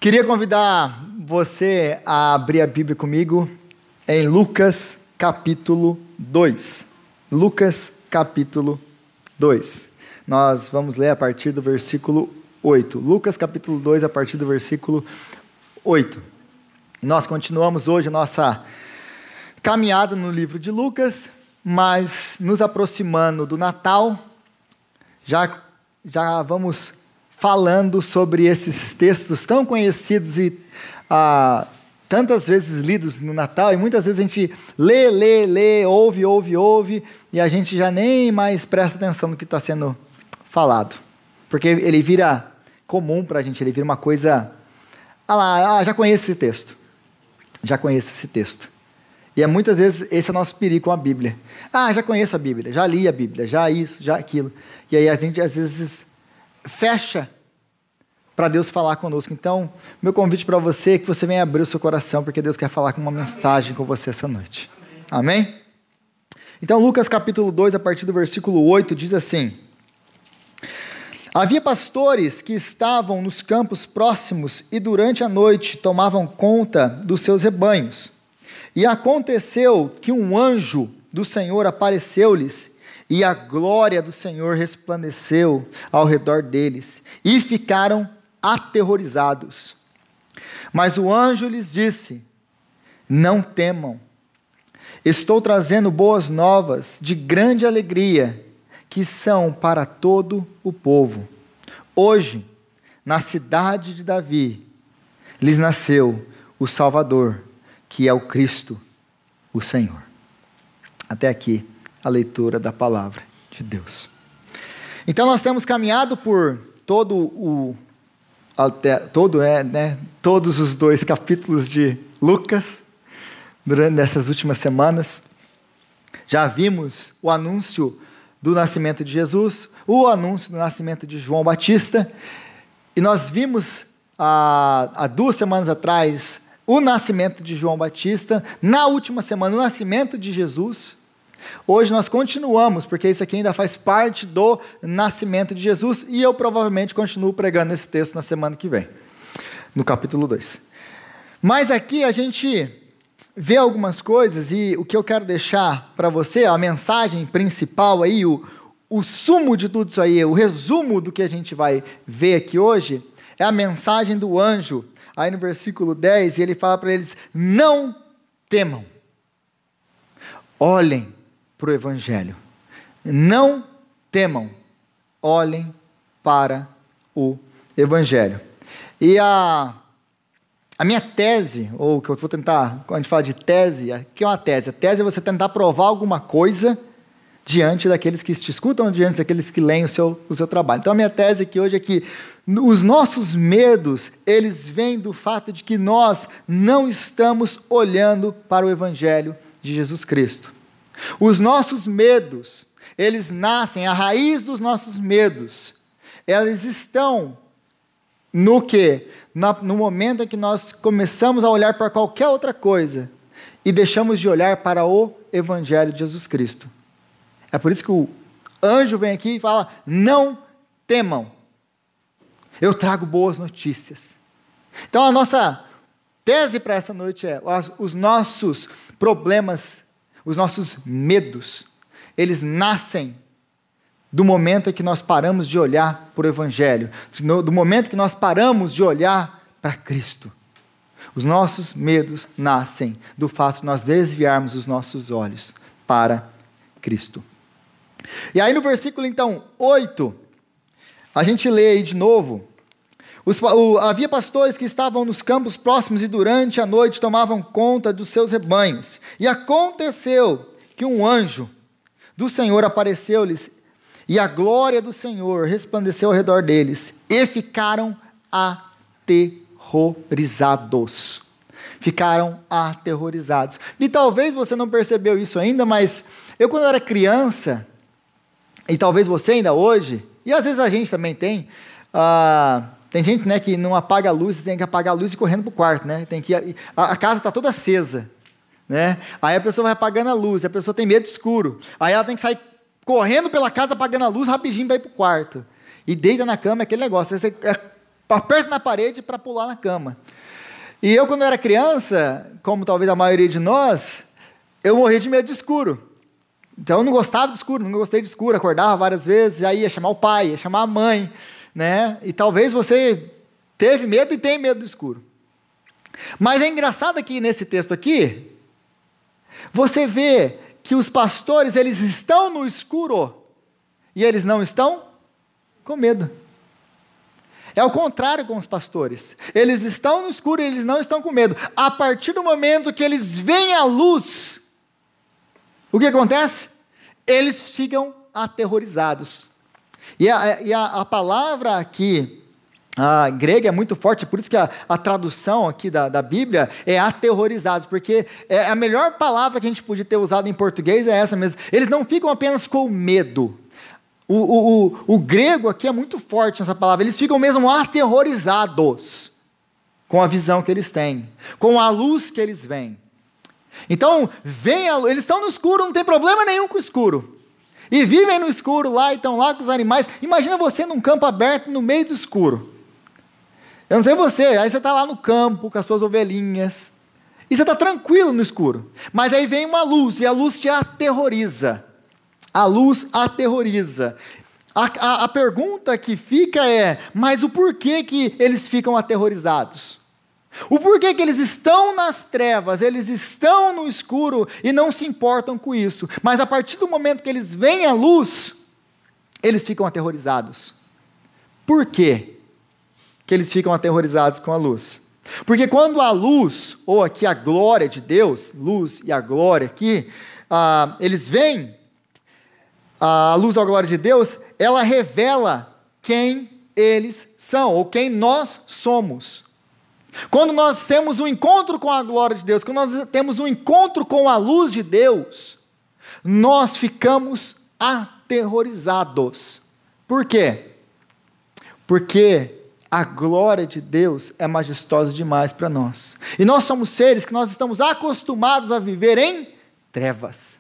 Queria convidar você a abrir a Bíblia comigo em Lucas capítulo 2. Lucas capítulo 2. Nós vamos ler a partir do versículo 8. Lucas capítulo 2, a partir do versículo 8. Nós continuamos hoje a nossa caminhada no livro de Lucas, mas nos aproximando do Natal, já vamos falando sobre esses textos tão conhecidos e tantas vezes lidos no Natal, e muitas vezes a gente lê, ouve, e a gente já nem mais presta atenção no que está sendo falado, porque ele vira comum para a gente, ele vira uma coisa, já conheço esse texto, e muitas vezes esse é o nosso perigo com a Bíblia. Já conheço a Bíblia, já li a Bíblia, já isso, já aquilo, e aí a gente às vezes fecha para Deus falar conosco. Então, meu convite para você é que você venha abrir o seu coração, porque Deus quer falar com uma mensagem com você essa noite. Amém? Então, Lucas capítulo 2, a partir do versículo 8, diz assim: Havia pastores que estavam nos campos próximos e durante a noite tomavam conta dos seus rebanhos. E aconteceu que um anjo do Senhor apareceu-lhes, e a glória do Senhor resplandeceu ao redor deles, e ficaram aterrorizados. Mas o anjo lhes disse: Não temam, estou trazendo boas novas de grande alegria, que são para todo o povo. Hoje, na cidade de Davi, lhes nasceu o Salvador, que é o Cristo, o Senhor. Até aqui a leitura da palavra de Deus. Então nós temos caminhado por todos os 2 capítulos de Lucas, durante essas últimas semanas. Já vimos o anúncio do nascimento de Jesus, o anúncio do nascimento de João Batista, e nós vimos há 2 semanas atrás o nascimento de João Batista, na última semana o nascimento de Jesus. Hoje nós continuamos, porque isso aqui ainda faz parte do nascimento de Jesus, e eu provavelmente continuo pregando esse texto na semana que vem, no capítulo 2. Mas aqui a gente vê algumas coisas, e o que eu quero deixar para você, a mensagem principal aí, o sumo de tudo isso aí, o resumo do que a gente vai ver aqui hoje, é a mensagem do anjo, aí no versículo 10, e ele fala para eles: não temam, olhem para o Evangelho, não temam, olhem para o Evangelho. E a minha tese, ou que eu vou tentar, quando a gente fala de tese, o que é uma tese? A tese é você tentar provar alguma coisa diante daqueles que te escutam, diante daqueles que leem o seu trabalho. Então a minha tese aqui hoje é que os nossos medos, eles vêm do fato de que nós não estamos olhando para o Evangelho de Jesus Cristo. Os nossos medos, eles nascem, a raiz dos nossos medos, eles estão no quê? No momento em que nós começamos a olhar para qualquer outra coisa e deixamos de olhar para o Evangelho de Jesus Cristo. É por isso que o anjo vem aqui e fala: não temam, eu trago boas notícias. Então a nossa tese para essa noite é: os nossos problemas, os nossos medos, eles nascem do momento em que nós paramos de olhar para o Evangelho, do momento que nós paramos de olhar para Cristo. Os nossos medos nascem do fato de nós desviarmos os nossos olhos para Cristo. E aí no versículo então 8, a gente lê aí de novo: havia pastores que estavam nos campos próximos e durante a noite tomavam conta dos seus rebanhos. E aconteceu que um anjo do Senhor apareceu-lhes, e a glória do Senhor resplandeceu ao redor deles, e ficaram aterrorizados. Ficaram aterrorizados. E talvez você não percebeu isso ainda, mas eu, quando eu era criança, e talvez você ainda hoje, e às vezes a gente também tem gente, né, que não apaga a luz, tem que apagar a luz e ir correndo para o quarto, né? A casa está toda acesa, né? Aí a pessoa vai apagando a luz, a pessoa tem medo de escuro, aí ela tem que sair correndo pela casa, apagando a luz rapidinho para ir para o quarto, e deita na cama, aquele negócio, você aperto na parede para pular na cama. E eu, quando era criança, como talvez a maioria de nós, eu morria de medo de escuro. Então eu não gostava de escuro, não gostei de escuro, acordava várias vezes, aí ia chamar o pai, ia chamar a mãe, né? E talvez você teve medo e tem medo do escuro. Mas é engraçado que nesse texto aqui, você vê que os pastores, eles estão no escuro e eles não estão com medo. É o contrário com os pastores. Eles estão no escuro e eles não estão com medo. A partir do momento que eles veem a luz, o que acontece? Eles ficam aterrorizados. E a palavra aqui, a grega é muito forte, por isso que a tradução aqui da Bíblia é aterrorizados, porque a melhor palavra que a gente podia ter usado em português é essa mesmo. Eles não ficam apenas com medo. O grego aqui é muito forte nessa palavra. Eles ficam mesmo aterrorizados com a visão que eles têm, com a luz que eles veem. Então, eles estão no escuro, não tem problema nenhum com o escuro. E vivem no escuro lá, e estão lá com os animais. Imagina você num campo aberto, no meio do escuro. Eu não sei você, aí você está lá no campo, com as suas ovelhinhas, e você está tranquilo no escuro. Mas aí vem uma luz, e a luz te aterroriza. A luz aterroriza. A pergunta que fica é, mas o porquê que eles ficam aterrorizados? O porquê que eles estão nas trevas, eles estão no escuro e não se importam com isso. Mas a partir do momento que eles veem a luz, eles ficam aterrorizados. Por quê que eles ficam aterrorizados com a luz? Porque quando a luz, ou aqui a glória de Deus, luz e a glória aqui, eles veem a luz ou a glória de Deus, ela revela quem eles são, ou quem nós somos. Quando nós temos um encontro com a glória de Deus, quando nós temos um encontro com a luz de Deus, nós ficamos aterrorizados. Por quê? Porque a glória de Deus é majestosa demais para nós. E nós somos seres que nós estamos acostumados a viver em trevas,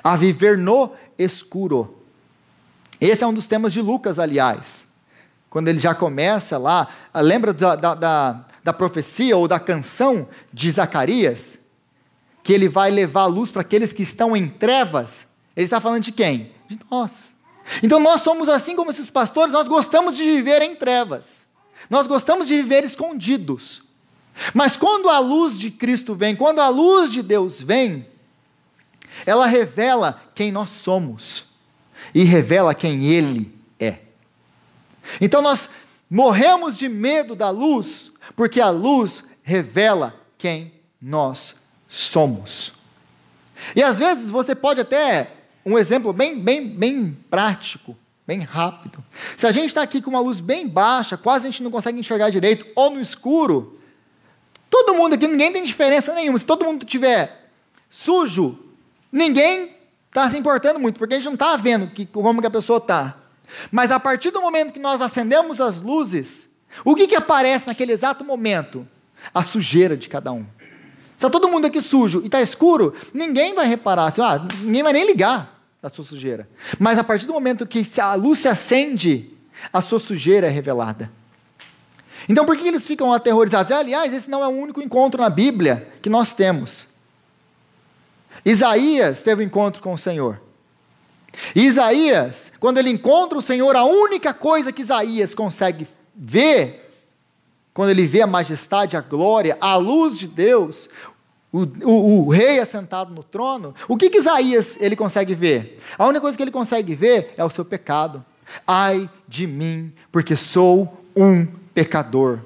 a viver no escuro. Esse é um dos temas de Lucas, aliás. Quando ele já começa lá, lembra da profecia ou da canção de Zacarias, que ele vai levar a luz para aqueles que estão em trevas? Ele está falando de quem? De nós. Então nós somos assim como esses pastores, nós gostamos de viver em trevas, nós gostamos de viver escondidos, mas quando a luz de Cristo vem, quando a luz de Deus vem, ela revela quem nós somos, e revela quem Ele é. Então nós morremos de medo da luz, porque a luz revela quem nós somos. E às vezes você pode até, um exemplo bem prático, bem rápido. Se a gente está aqui com uma luz bem baixa, quase a gente não consegue enxergar direito, ou no escuro, todo mundo aqui, ninguém tem diferença nenhuma. Se todo mundo estiver sujo, ninguém está se importando muito, porque a gente não está vendo como que a pessoa está. Mas a partir do momento que nós acendemos as luzes, o que aparece naquele exato momento? A sujeira de cada um. Se está todo mundo aqui sujo e está escuro, ninguém vai reparar, ninguém vai nem ligar da sua sujeira. Mas a partir do momento que a luz se acende, a sua sujeira é revelada. Então por que eles ficam aterrorizados? Aliás, esse não é o único encontro na Bíblia que nós temos. Isaías teve um encontro com o Senhor. E Isaías, quando ele encontra o Senhor, a única coisa que Isaías consegue ver, quando ele vê a majestade, a glória, a luz de Deus, o rei assentado no trono, o que Isaías ele consegue ver? A única coisa que ele consegue ver é o seu pecado. Ai de mim, porque sou um pecador,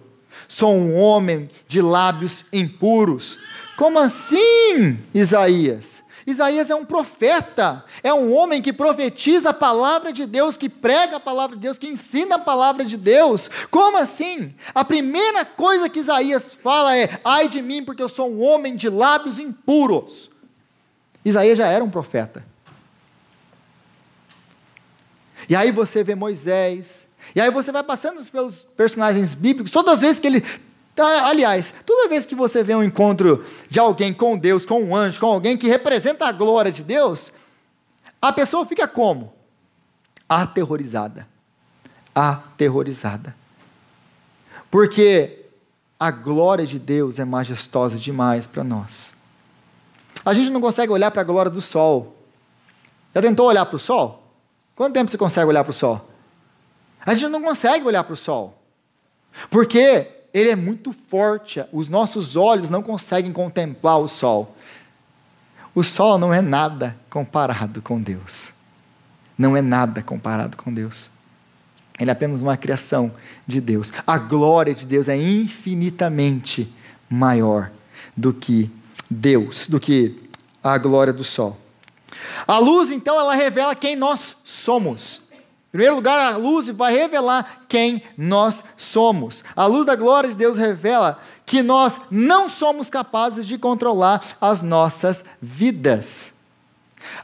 sou um homem de lábios impuros. Como assim, Isaías? Isaías é um profeta, é um homem que profetiza a palavra de Deus, que prega a palavra de Deus, que ensina a palavra de Deus. Como assim? A primeira coisa que Isaías fala é: ai de mim, porque eu sou um homem de lábios impuros. Isaías já era um profeta. E aí você vê Moisés, e aí você vai passando pelos personagens bíblicos, todas as vezes que ele... Aliás, toda vez que você vê um encontro de alguém com Deus, com um anjo, com alguém que representa a glória de Deus, a pessoa fica como? Aterrorizada. Aterrorizada. Porque a glória de Deus é majestosa demais para nós. A gente não consegue olhar para a glória do sol. Já tentou olhar para o sol? Quanto tempo você consegue olhar para o sol? A gente não consegue olhar para o sol. Porque ele é muito forte. Os nossos olhos não conseguem contemplar o sol. O sol não é nada comparado com Deus. Não é nada comparado com Deus. Ele é apenas uma criação de Deus. A glória de Deus é infinitamente maior do que Deus, do que a glória do sol. A luz, então, ela revela quem nós somos. Em primeiro lugar, a luz vai revelar quem nós somos. A luz da glória de Deus revela que nós não somos capazes de controlar as nossas vidas.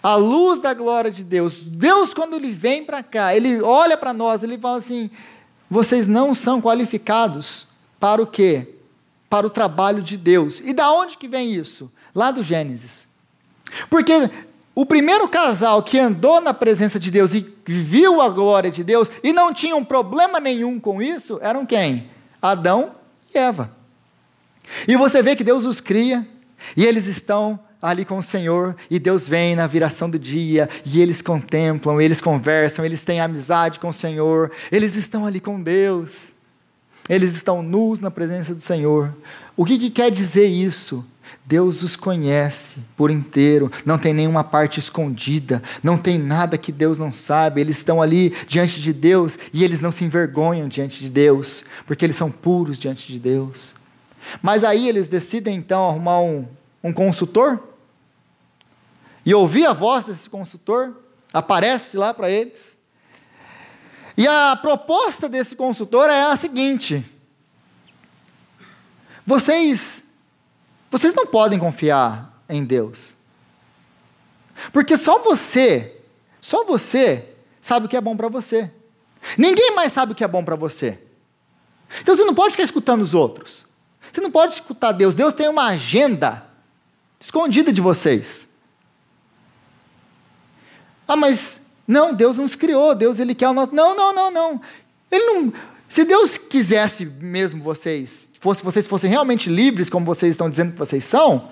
A luz da glória de Deus, Deus quando Ele vem para cá, Ele olha para nós, Ele fala assim, vocês não são qualificados para o quê? Para o trabalho de Deus. E da onde que vem isso? Lá do Gênesis. Porque o primeiro casal que andou na presença de Deus e viu a glória de Deus e não tinham problema nenhum com isso, eram quem? Adão e Eva. E você vê que Deus os cria e eles estão ali com o Senhor, e Deus vem na viração do dia, e eles contemplam, eles conversam, eles têm amizade com o Senhor, eles estão ali com Deus, eles estão nus na presença do Senhor. O que quer dizer isso? Deus os conhece por inteiro, não tem nenhuma parte escondida, não tem nada que Deus não sabe, eles estão ali diante de Deus, e eles não se envergonham diante de Deus, porque eles são puros diante de Deus. Mas aí eles decidem então arrumar um consultor, e ouvir a voz desse consultor, aparece lá para eles, e a proposta desse consultor é a seguinte: vocês não podem confiar em Deus, porque só você sabe o que é bom para você, ninguém mais sabe o que é bom para você, então você não pode ficar escutando os outros, você não pode escutar Deus, Deus tem uma agenda escondida de vocês. Ah, mas não, Deus nos criou, Deus Ele quer o nosso... Não. Ele não... Se Deus quisesse mesmo vocês fossem realmente livres, como vocês estão dizendo que vocês são,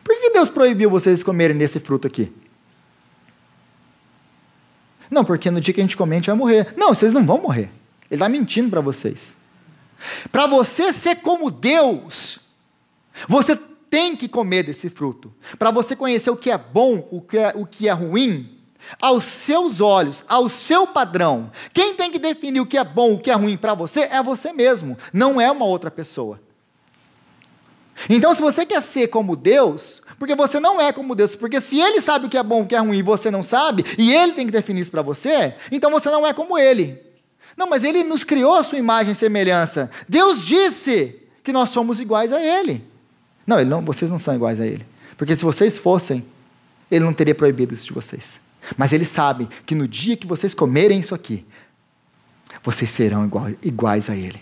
por que Deus proibiu vocês comerem desse fruto aqui? Não, porque no dia que a gente comer, a gente vai morrer. Não, vocês não vão morrer. Ele está mentindo para vocês. Para você ser como Deus, você tem que comer desse fruto. Para você conhecer o que é bom, o que é ruim, aos seus olhos, ao seu padrão. Quem tem que definir o que é bom, o que é ruim para você, é você mesmo, não é uma outra pessoa. Então, se você quer ser como Deus, porque você não é como Deus, porque se Ele sabe o que é bom, o que é ruim, e você não sabe, e Ele tem que definir isso para você, então você não é como Ele. Não, mas Ele nos criou a sua imagem e semelhança. Deus disse que nós somos iguais a Ele. Não, vocês não são iguais a Ele. Porque se vocês fossem, Ele não teria proibido isso de vocês. Mas Ele sabe que no dia que vocês comerem isso aqui, vocês serão iguais a Ele.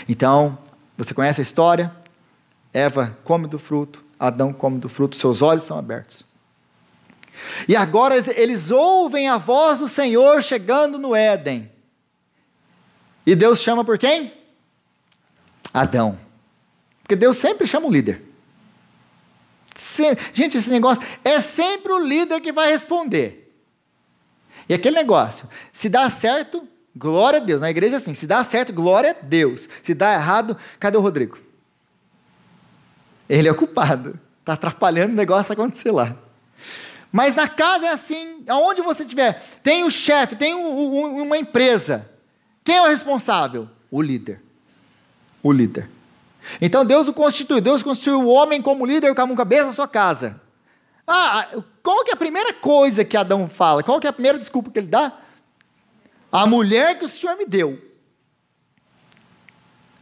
Então, você conhece a história? Eva come do fruto, Adão come do fruto, seus olhos são abertos. E agora eles ouvem a voz do Senhor chegando no Éden. E Deus chama por quem? Adão. Porque Deus sempre chama o líder. Gente, esse negócio é sempre o líder que vai responder. E aquele negócio, se dá certo, glória a Deus. Na igreja é assim, se dá certo, glória a Deus. Se dá errado, cadê o Rodrigo? Ele é o culpado. Está atrapalhando o negócio acontecer lá. Mas na casa é assim, aonde você estiver, tem o chefe, tem uma empresa. Quem é o responsável? O líder. O líder. Então Deus o constitui. Deus constituiu o homem como líder, como cabeça da sua casa. Qual que é a primeira coisa que Adão fala? Qual que é a primeira desculpa que ele dá? A mulher que o Senhor me deu.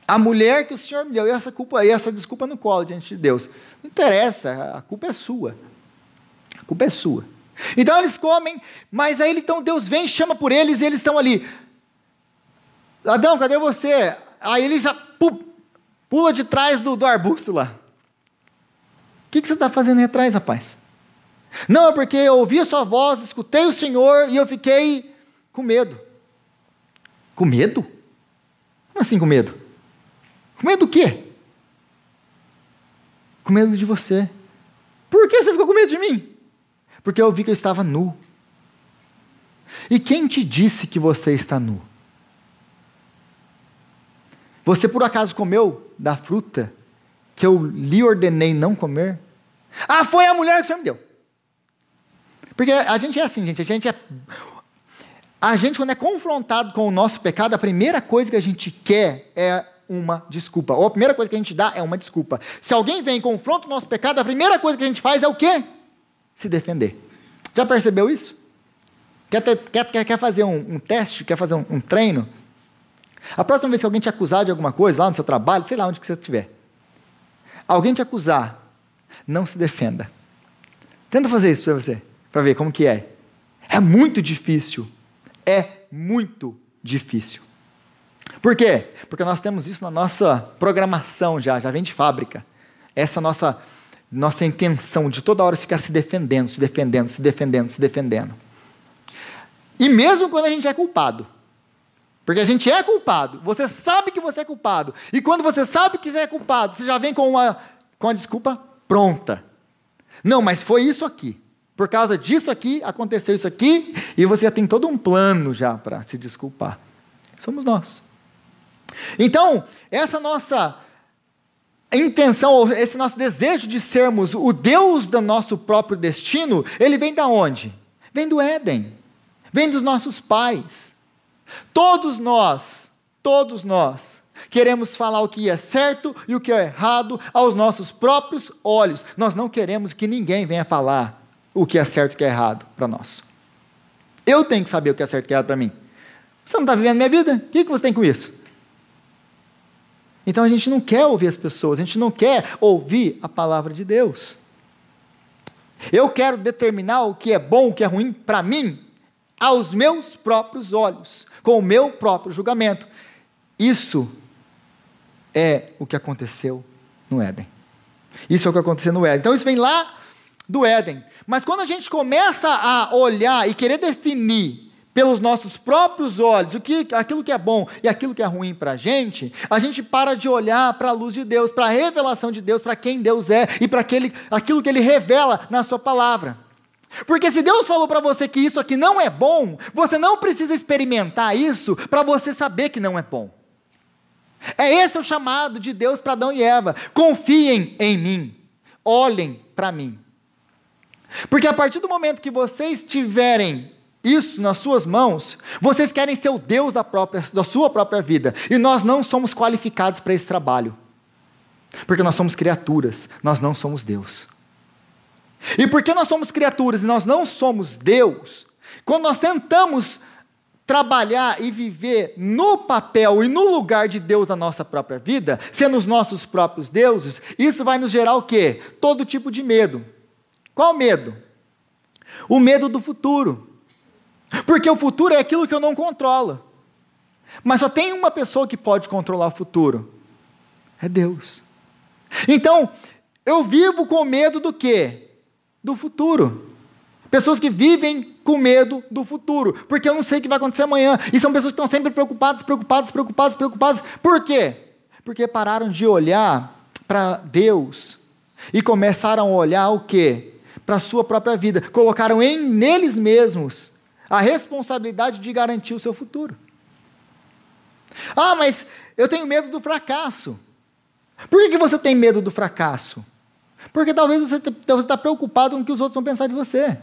A mulher que o Senhor me deu. E essa desculpa não cola diante de Deus. Não interessa, a culpa é sua. A culpa é sua. Então eles comem, mas aí então Deus vem, chama por eles e eles estão ali. Adão, cadê você? Aí ele já pula de trás do arbusto lá. O que você está fazendo aí atrás, rapaz? Não, é porque eu ouvi a sua voz, escutei o Senhor e eu fiquei com medo. Com medo? Como assim com medo? Com medo do quê? Com medo de você. Por que você ficou com medo de mim? Porque eu vi que eu estava nu. E quem te disse que você está nu? Você por acaso comeu da fruta que eu lhe ordenei não comer? Ah, foi a mulher que o Senhor me deu. Porque a gente é assim, gente. A gente, quando é confrontado com o nosso pecado, a primeira coisa que a gente quer é uma desculpa. Ou a primeira coisa que a gente dá é uma desculpa. Se alguém vem e confronta o nosso pecado, a primeira coisa que a gente faz é o quê? Se defender. Já percebeu isso? Quer fazer um teste? Quer fazer um treino? A próxima vez que alguém te acusar de alguma coisa, lá no seu trabalho, sei lá onde que você estiver, alguém te acusar, não se defenda. Tenta fazer isso para você, para ver como que é. É muito difícil. É muito difícil. Por quê? Porque nós temos isso na nossa programação já vem de fábrica. Essa nossa intenção de toda hora ficar se defendendo. E mesmo quando a gente é culpado. Porque a gente é culpado. Você sabe que você é culpado. E quando você sabe que você é culpado, você já vem com a desculpa pronta. Não, mas foi isso aqui. Por causa disso aqui, aconteceu isso aqui, e você já tem todo um plano já para se desculpar. Somos nós. Então, essa nossa intenção, esse nosso desejo de sermos o Deus do nosso próprio destino, ele vem da onde? Vem do Éden. Vem dos nossos pais. Todos nós queremos falar o que é certo e o que é errado aos nossos próprios olhos. Nós não queremos que ninguém venha falar o que é certo e o que é errado para nós. Eu tenho que saber o que é certo e o que é errado para mim. Você não está vivendo minha vida? O que você tem com isso? Então a gente não quer ouvir as pessoas, a gente não quer ouvir a palavra de Deus. Eu quero determinar o que é bom, o que é ruim para mim, aos meus próprios olhos, com o meu próprio julgamento. Isso é o que aconteceu no Éden. Isso é o que aconteceu no Éden. Então isso vem lá do Éden. Mas quando a gente começa a olhar e querer definir pelos nossos próprios olhos aquilo que é bom e aquilo que é ruim para a gente para de olhar para a luz de Deus, para a revelação de Deus, para quem Deus é e para aquilo que Ele revela na sua palavra. Porque se Deus falou para você que isso aqui não é bom, você não precisa experimentar isso para você saber que não é bom. Esse é o chamado de Deus para Adão e Eva. Confiem em mim, olhem para mim. Porque a partir do momento que vocês tiverem isso nas suas mãos, vocês querem ser o Deus da sua própria vida. E nós não somos qualificados para esse trabalho. Porque nós somos criaturas, nós não somos Deus. E porque nós somos criaturas e nós não somos Deus, quando nós tentamos trabalhar e viver no papel e no lugar de Deus da nossa própria vida, sendo os nossos próprios deuses, isso vai nos gerar o quê? Todo tipo de medo. Qual medo? O medo do futuro. Porque o futuro é aquilo que eu não controlo. Mas só tem uma pessoa que pode controlar o futuro. É Deus. Então, eu vivo com medo do quê? Do futuro. Pessoas que vivem com medo do futuro. Porque eu não sei o que vai acontecer amanhã. E são pessoas que estão sempre preocupadas. Por quê? Porque pararam de olhar para Deus. E começaram a olhar o quê? Para a sua própria vida. Colocaram neles mesmos a responsabilidade de garantir o seu futuro. Ah, mas eu tenho medo do fracasso. Por que você tem medo do fracasso? Porque talvez você está preocupado com o que os outros vão pensar de você.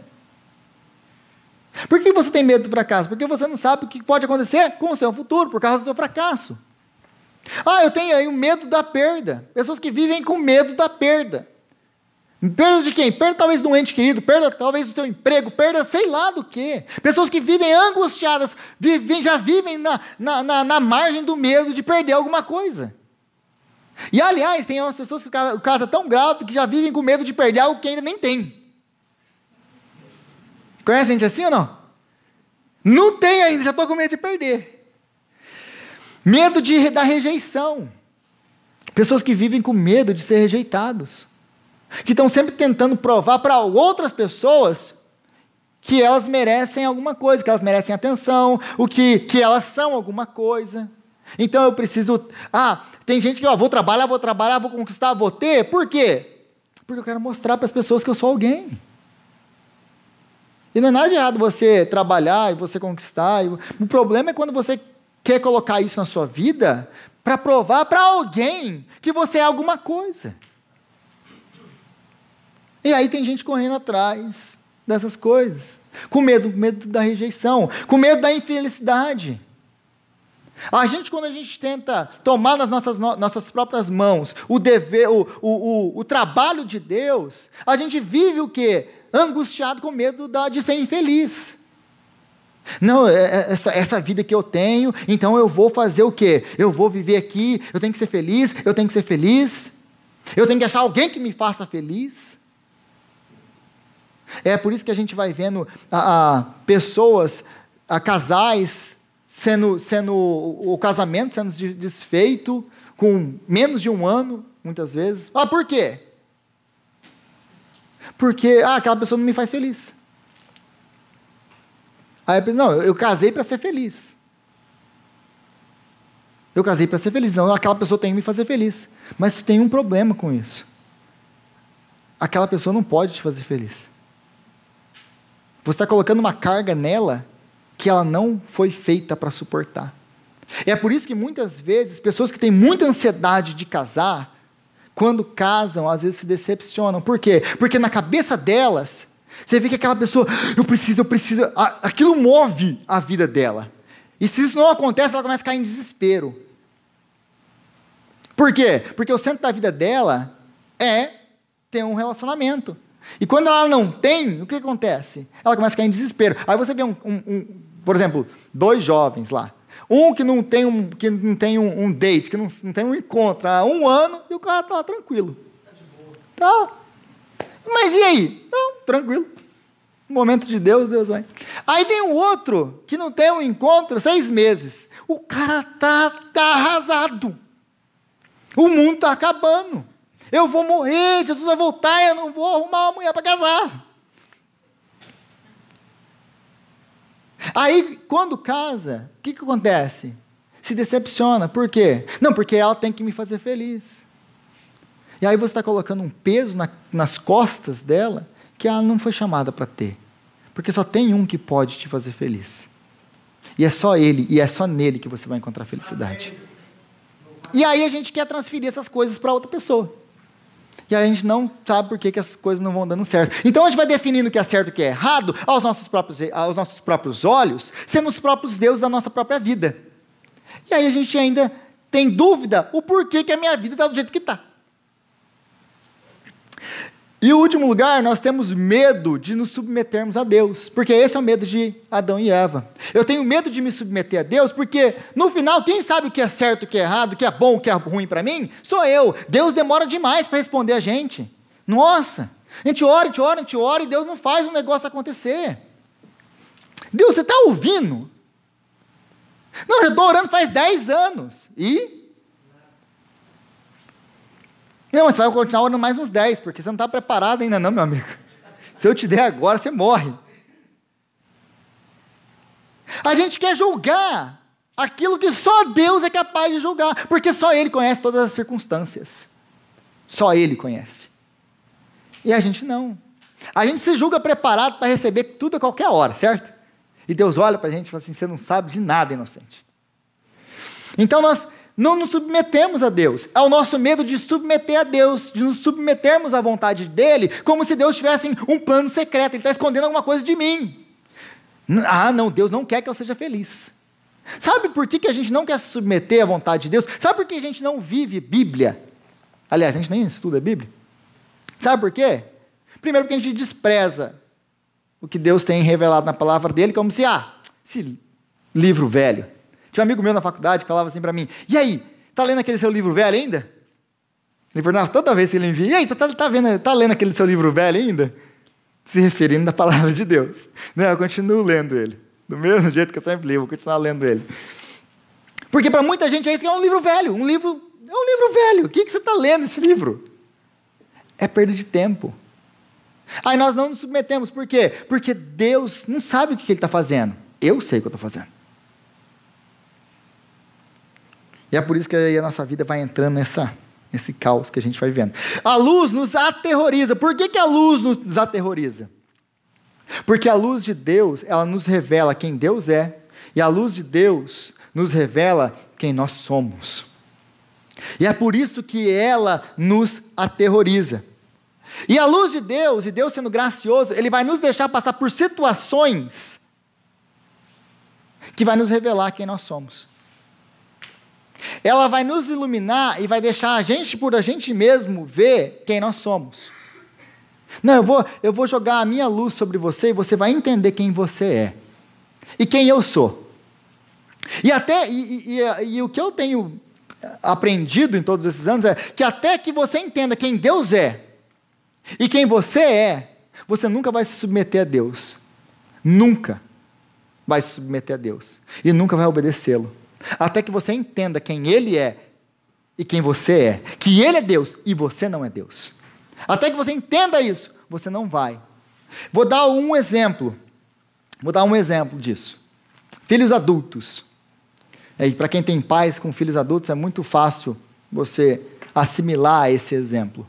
Por que você tem medo do fracasso? Porque você não sabe o que pode acontecer com o seu futuro, por causa do seu fracasso. Ah, eu tenho aí o medo da perda. Pessoas que vivem com medo da perda. Perda de quem? Perda talvez de um ente querido, perda talvez do seu emprego, perda sei lá do quê. Pessoas que vivem angustiadas, já vivem na margem do medo de perder alguma coisa. E aliás, tem umas pessoas que o caso é tão grave que já vivem com medo de perder algo que ainda nem tem. Conhece gente assim ou não? Não tem ainda, já estou com medo de perder. Medo da rejeição. Pessoas que vivem com medo de ser rejeitados. Que estão sempre tentando provar para outras pessoas que elas merecem alguma coisa, que elas merecem atenção, que elas são alguma coisa. Então eu preciso... tem gente que vou trabalhar, vou conquistar, vou ter. Por quê? Porque eu quero mostrar para as pessoas que eu sou alguém. E não é nada de errado você trabalhar e você conquistar. O problema é quando você quer colocar isso na sua vida para provar para alguém que você é alguma coisa. E aí tem gente correndo atrás dessas coisas, com medo da rejeição, com medo da infelicidade. Quando a gente tenta tomar nas nossas próprias mãos o dever, o trabalho de Deus, a gente vive o quê? Angustiado com medo de ser infeliz. Não, essa vida que eu tenho, então eu vou fazer o quê? Eu vou viver aqui, eu tenho que ser feliz, eu tenho que achar alguém que me faça feliz. É por isso que a gente vai vendo pessoas, casais, o casamento sendo desfeito com menos de um ano, muitas vezes. Por quê? Porque aquela pessoa não me faz feliz. Aí eu casei para ser feliz. Eu casei para ser feliz. Não, aquela pessoa tem que me fazer feliz. Mas tem um problema com isso. Aquela pessoa não pode te fazer feliz. Você está colocando uma carga nela que ela não foi feita para suportar. É por isso que muitas vezes, pessoas que têm muita ansiedade de casar, quando casam, às vezes se decepcionam. Por quê? Porque na cabeça delas, você vê que aquela pessoa, eu preciso, aquilo move a vida dela. E se isso não acontece, ela começa a cair em desespero. Por quê? Porque o centro da vida dela é ter um relacionamento. E quando ela não tem, o que acontece? Ela começa a cair em desespero. Aí você vê por exemplo, 2 jovens lá. Um que não tem um date, que não tem um encontro há 1 ano, e o cara está tranquilo. Tá. Mas e aí? Não, tranquilo. No momento de Deus vai. Aí tem um outro que não tem um encontro 6 meses. O cara tá arrasado. O mundo está acabando. Eu vou morrer, Jesus vai voltar, eu não vou arrumar uma mulher para casar. Aí, quando casa, o que acontece? Se decepciona. Por quê? Não, porque ela tem que me fazer feliz. E aí você está colocando um peso nas costas dela que ela não foi chamada para ter. Porque só tem um que pode te fazer feliz. E é só ele, e é só nele que você vai encontrar felicidade. E aí a gente quer transferir essas coisas para outra pessoa. E aí a gente não sabe por que as coisas não vão dando certo. Então a gente vai definindo o que é certo e o que é errado aos nossos próprios olhos, sendo os próprios deuses da nossa própria vida. E aí a gente ainda tem dúvida o porquê que a minha vida está do jeito que está. E o último lugar, nós temos medo de nos submetermos a Deus, porque esse é o medo de Adão e Eva. Eu tenho medo de me submeter a Deus, porque no final, quem sabe o que é certo, o que é errado, o que é bom, o que é ruim para mim? Sou eu. Deus demora demais para responder a gente. Nossa, a gente ora e Deus não faz o negócio acontecer. Deus, você está ouvindo? Não, eu estou orando faz 10 anos. E? Não, mas você vai continuar orando mais uns 10, porque você não está preparado ainda não, meu amigo. Se eu te der agora, você morre. A gente quer julgar aquilo que só Deus é capaz de julgar, porque só Ele conhece todas as circunstâncias. Só Ele conhece. E a gente não. A gente se julga preparado para receber tudo a qualquer hora, certo? E Deus olha para a gente e fala assim, você não sabe de nada, inocente. Então nós não nos submetemos a Deus. É o nosso medo de submeter a Deus, de nos submetermos à vontade dEle, como se Deus tivesse um plano secreto, Ele está escondendo alguma coisa de mim. Não, Deus não quer que eu seja feliz. Sabe por que a gente não quer se submeter à vontade de Deus? Sabe por que a gente não vive Bíblia? Aliás, a gente nem estuda a Bíblia. Sabe por quê? Primeiro porque a gente despreza o que Deus tem revelado na palavra dEle, como se, esse livro velho. Tinha um amigo meu na faculdade que falava assim para mim, e aí, está lendo aquele seu livro velho ainda? Ele perguntava toda vez que ele envia, e aí, tá lendo aquele seu livro velho ainda? Se referindo à palavra de Deus. Não, eu continuo lendo ele. Do mesmo jeito que eu sempre li, vou continuar lendo ele. Porque para muita gente isso é um livro velho. É um livro velho. O que você está lendo esse livro? É perda de tempo. Aí nós não nos submetemos. Por quê? Porque Deus não sabe o que Ele está fazendo. Eu sei o que eu estou fazendo. E é por isso que aí a nossa vida vai entrando nesse caos que a gente vai vendo. A luz nos aterroriza. Por que a luz nos aterroriza? Porque a luz de Deus, ela nos revela quem Deus é, e a luz de Deus nos revela quem nós somos. E é por isso que ela nos aterroriza. E a luz de Deus, e Deus sendo gracioso, Ele vai nos deixar passar por situações que vai nos revelar quem nós somos. Ela vai nos iluminar e vai deixar a gente, por a gente mesmo, ver quem nós somos. Não, eu vou jogar a minha luz sobre você e você vai entender quem você é. E quem eu sou. E o que eu tenho aprendido em todos esses anos é que até que você entenda quem Deus é e quem você é, você nunca vai se submeter a Deus. Nunca vai se submeter a Deus. E nunca vai obedecê-lo. Até que você entenda quem Ele é e quem você é. Que Ele é Deus e você não é Deus. Até que você entenda isso, você não vai. Vou dar um exemplo disso. Filhos adultos. Para quem tem pais com filhos adultos, é muito fácil você assimilar esse exemplo.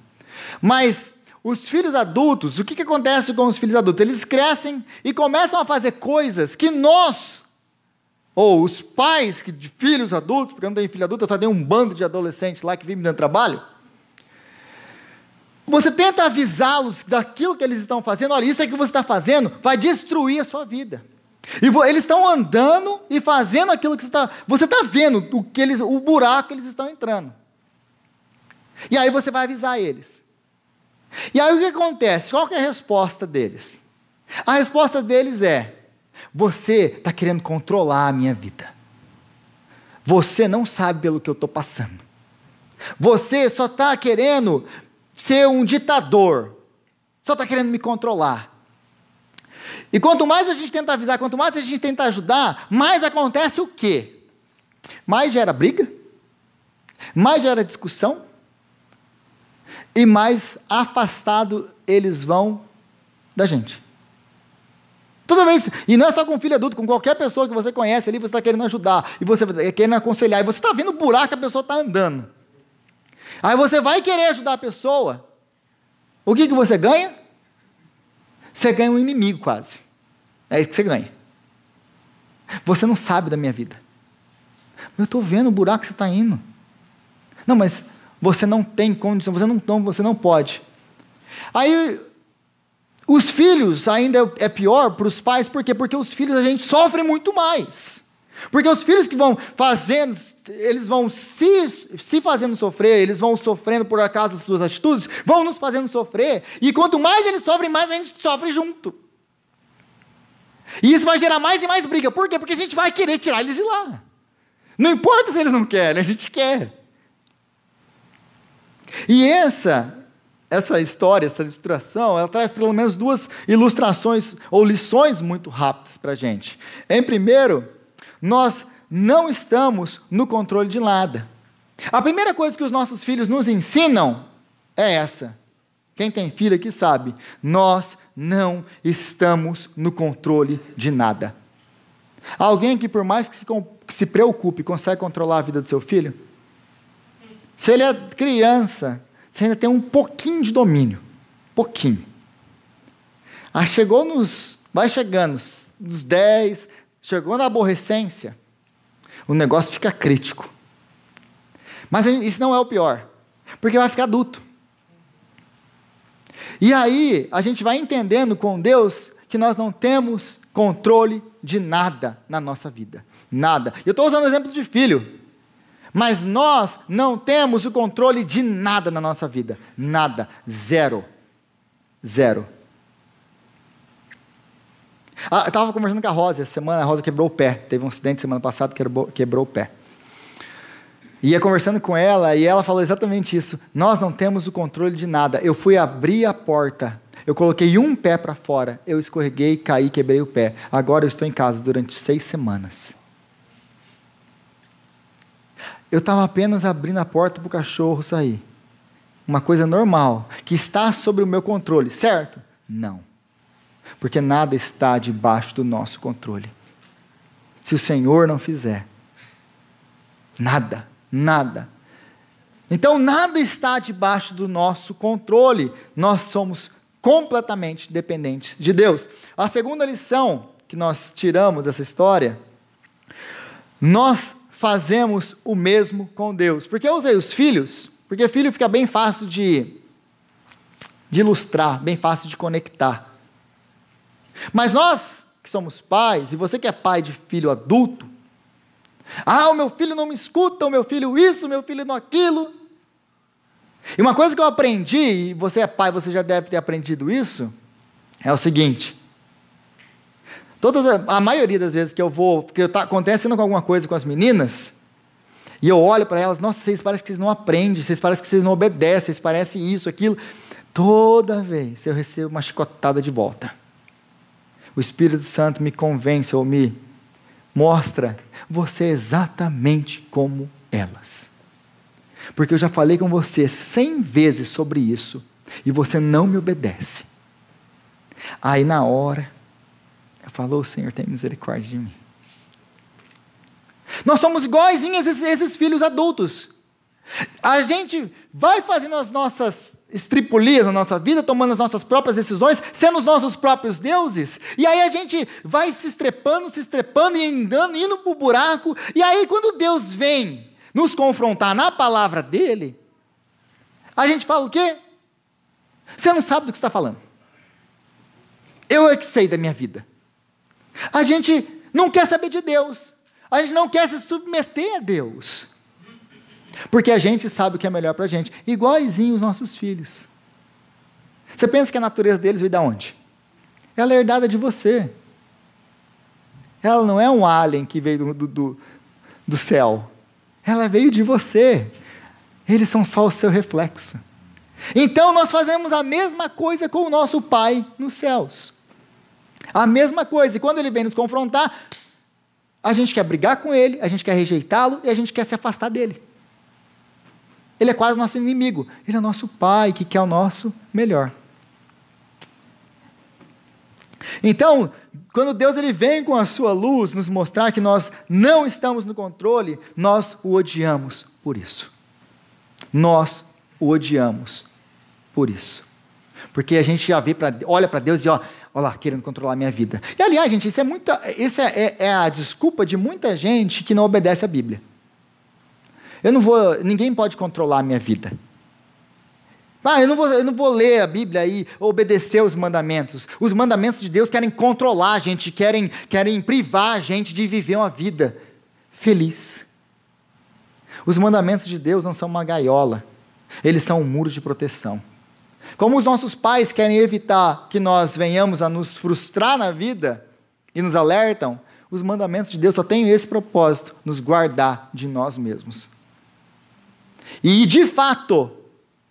Mas os filhos adultos, o que acontece com os filhos adultos? Eles crescem e começam a fazer coisas que nós, ou os pais de filhos adultos, porque eu não tenho filho adulto, eu só tenho um bando de adolescentes lá que vivem me dando trabalho. Você tenta avisá-los daquilo que eles estão fazendo. Olha, isso é que você está fazendo vai destruir a sua vida. E eles estão andando e fazendo aquilo que você está vendo, o buraco que eles estão entrando. E aí você vai avisar eles. E aí o que acontece? Qual que é a resposta deles? A resposta deles é: você está querendo controlar a minha vida. Você não sabe pelo que eu estou passando. Você só está querendo ser um ditador. Só está querendo me controlar. E quanto mais a gente tenta avisar, quanto mais a gente tenta ajudar, mais acontece o quê? Mais gera briga, mais gera discussão, e mais afastado eles vão da gente. Toda vez, e não é só com filho adulto, com qualquer pessoa que você conhece ali, você está querendo ajudar, e você está querendo aconselhar, e você está vendo o buraco que a pessoa está andando. Aí você vai querer ajudar a pessoa, o que você ganha? Você ganha um inimigo quase. É isso que você ganha. Você não sabe da minha vida. Eu estou vendo o buraco que você está indo. Não, mas você não tem condição, você não pode. Aí, os filhos ainda é pior para os pais, por quê? Porque os filhos a gente sofre muito mais. Porque os filhos que vão fazendo, eles vão se fazendo sofrer, eles vão sofrendo por causa das suas atitudes, vão nos fazendo sofrer, e quanto mais eles sofrem, mais a gente sofre junto. E isso vai gerar mais e mais briga. Por quê? Porque a gente vai querer tirar eles de lá. Não importa se eles não querem, a gente quer. E essa história, essa ilustração, ela traz pelo menos duas ilustrações ou lições muito rápidas para a gente. Em primeiro, nós não estamos no controle de nada. A primeira coisa que os nossos filhos nos ensinam é essa. Quem tem filho aqui sabe. Nós não estamos no controle de nada. Alguém que, por mais que se preocupe, consegue controlar a vida do seu filho? Se ele é criança, você ainda tem um pouquinho de domínio. Pouquinho. Vai chegando nos 10... Chegou na aborrecência, o negócio fica crítico. Mas isso não é o pior, porque vai ficar adulto. E aí, a gente vai entendendo com Deus que nós não temos controle de nada na nossa vida. Nada. Eu estou usando o exemplo de filho, mas nós não temos o controle de nada na nossa vida. Nada. Zero. Eu estava conversando com a Rosa essa semana, a Rosa quebrou o pé. Teve um acidente semana passada, quebrou o pé. E ia conversando com ela, e ela falou exatamente isso. Nós não temos o controle de nada. Eu fui abrir a porta, eu coloquei um pé para fora, eu escorreguei, caí, quebrei o pé. Agora eu estou em casa durante 6 semanas. Eu estava apenas abrindo a porta para o cachorro sair. Uma coisa normal, que está sob o meu controle, certo? Não. Porque nada está debaixo do nosso controle. Se o Senhor não fizer, nada nada. Então, nada está debaixo do nosso controle. Nós somos completamente dependentes de Deus. A segunda lição que nós tiramos dessa história, nós fazemos o mesmo com Deus. Por que eu usei os filhos? Porque filho fica bem fácil de ilustrar, bem fácil de conectar. Mas nós que somos pais, e você que é pai de filho adulto, o meu filho não me escuta, o meu filho isso, o meu filho não aquilo. E uma coisa que eu aprendi, e você é pai, você já deve ter aprendido isso, é o seguinte: a maioria das vezes que eu vou, porque está acontecendo alguma coisa com as meninas, e eu olho para elas, nossa, vocês parecem que vocês não aprendem, vocês parecem que vocês não obedecem, vocês parecem isso, aquilo. Toda vez eu recebo uma chicotada de volta. O Espírito Santo me convence ou me mostra, você é exatamente como elas. Porque eu já falei com você 100 vezes sobre isso, e você não me obedece. Aí na hora, eu falo, o Senhor tem misericórdia de mim. Nós somos iguaizinhos esses filhos adultos. A gente vai fazendo as nossas estripulias na nossa vida, tomando as nossas próprias decisões, sendo os nossos próprios deuses, e aí a gente vai se estrepando e andando, indo para o buraco, e aí quando Deus vem nos confrontar na palavra dele, a gente fala o quê? Você não sabe do que está falando. Eu é que sei da minha vida. A gente não quer saber de Deus. A gente não quer se submeter a Deus. Porque a gente sabe o que é melhor para a gente. Iguaizinho os nossos filhos. Você pensa que a natureza deles veio de onde? Ela é herdada de você. Ela não é um alien que veio do céu. Ela veio de você. Eles são só o seu reflexo. Então nós fazemos a mesma coisa com o nosso Pai nos céus. A mesma coisa. E quando Ele vem nos confrontar, a gente quer brigar com Ele, a gente quer rejeitá-lo e a gente quer se afastar dEle. Ele é quase nosso inimigo. Ele é nosso Pai que quer o nosso melhor. Então, quando Deus ele vem com a sua luz nos mostrar que nós não estamos no controle, nós o odiamos por isso. Nós o odiamos por isso. Porque a gente já olha para Deus e olha lá, querendo controlar a minha vida. E aliás, gente, isso é a desculpa de muita gente que não obedece a Bíblia. Ninguém pode controlar a minha vida. Eu não vou ler a Bíblia e obedecer os mandamentos. Os mandamentos de Deus querem controlar a gente, querem privar a gente de viver uma vida feliz. Os mandamentos de Deus não são uma gaiola, eles são um muro de proteção. Como os nossos pais querem evitar que nós venhamos a nos frustrar na vida e nos alertam, os mandamentos de Deus só têm esse propósito, nos guardar de nós mesmos. E, de fato,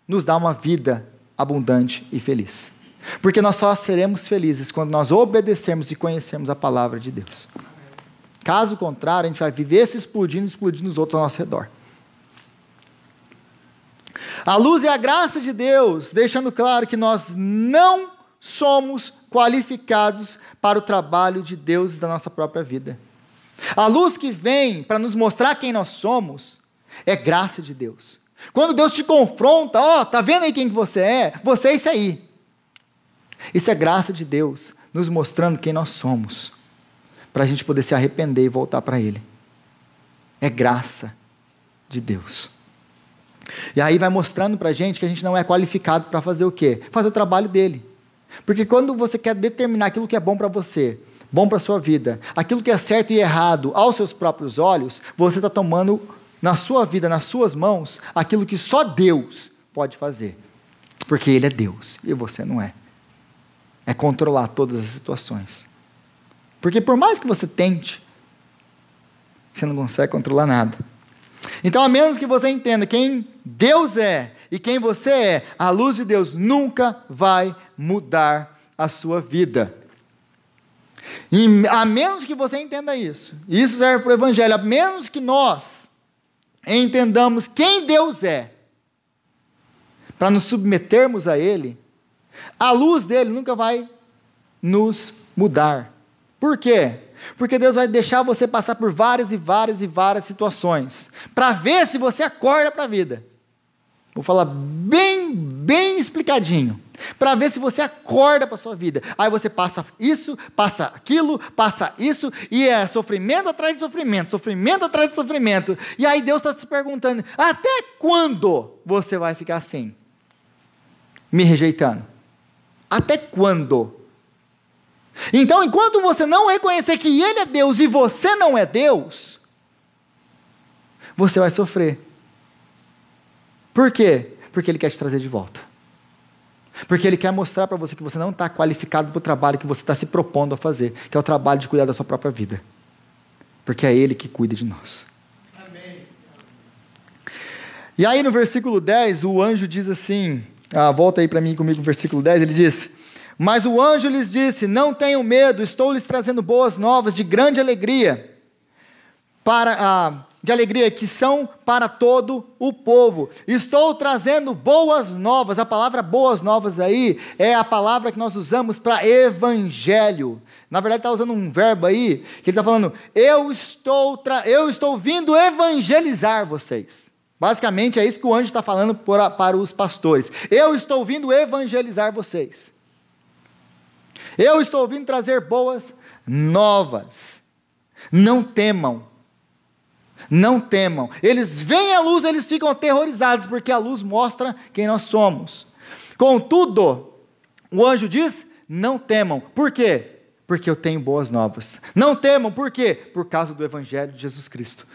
nos dá uma vida abundante e feliz. Porque nós só seremos felizes quando nós obedecermos e conhecermos a palavra de Deus. Caso contrário, a gente vai viver se explodindo os outros ao nosso redor. A luz é a graça de Deus, deixando claro que nós não somos qualificados para o trabalho de Deus da nossa própria vida. A luz que vem para nos mostrar quem nós somos é graça de Deus. Quando Deus te confronta, tá vendo aí quem que você é? Você é isso aí. Isso é graça de Deus, nos mostrando quem nós somos, para a gente poder se arrepender e voltar para Ele. É graça de Deus. E aí vai mostrando para a gente que a gente não é qualificado para fazer o quê? Fazer o trabalho dele. Porque quando você quer determinar aquilo que é bom para você, bom para a sua vida, aquilo que é certo e errado aos seus próprios olhos, você está tomando na sua vida, nas suas mãos, aquilo que só Deus pode fazer. Porque Ele é Deus e você não é. É controlar todas as situações. Porque por mais que você tente, você não consegue controlar nada. Então, a menos que você entenda quem Deus é e quem você é, a luz de Deus nunca vai mudar a sua vida. E a menos que você entenda isso, e isso serve para o Evangelho, a menos que nós entendamos quem Deus é, para nos submetermos a Ele, a luz dele nunca vai nos mudar. Por quê? Porque Deus vai deixar você passar por várias e várias e várias situações, para ver se você acorda para a vida. Vou falar bem explicadinho, para ver se você acorda para a sua vida. Aí você passa isso, passa aquilo, passa isso, e é sofrimento atrás de sofrimento, sofrimento atrás de sofrimento. E aí Deus está se perguntando, até quando você vai ficar assim? Me rejeitando? Até quando? Então, enquanto você não reconhecer que Ele é Deus e você não é Deus, você vai sofrer. Por quê? Porque Ele quer te trazer de volta. Porque Ele quer mostrar para você que você não está qualificado para o trabalho que você está se propondo a fazer, que é o trabalho de cuidar da sua própria vida. Porque é Ele que cuida de nós. Amém. E aí no versículo 10, o anjo diz assim, volta aí para mim comigo no versículo 10, ele diz, mas o anjo lhes disse, não tenham medo, estou lhes trazendo boas novas de grande alegria, de alegria que são para todo o povo. Estou trazendo boas novas. A palavra boas novas aí é a palavra que nós usamos para evangelho. Na verdade está usando um verbo aí, que ele está falando, eu estou vindo evangelizar vocês. Basicamente é isso que o anjo está falando para os pastores. Eu estou vindo evangelizar vocês. Eu estou vindo trazer boas novas. Não temam. Não temam. Eles veem a luz, eles ficam aterrorizados, porque a luz mostra quem nós somos. Contudo, o anjo diz, não temam. Por quê? Porque eu tenho boas novas. Não temam, por quê? Por causa do evangelho de Jesus Cristo.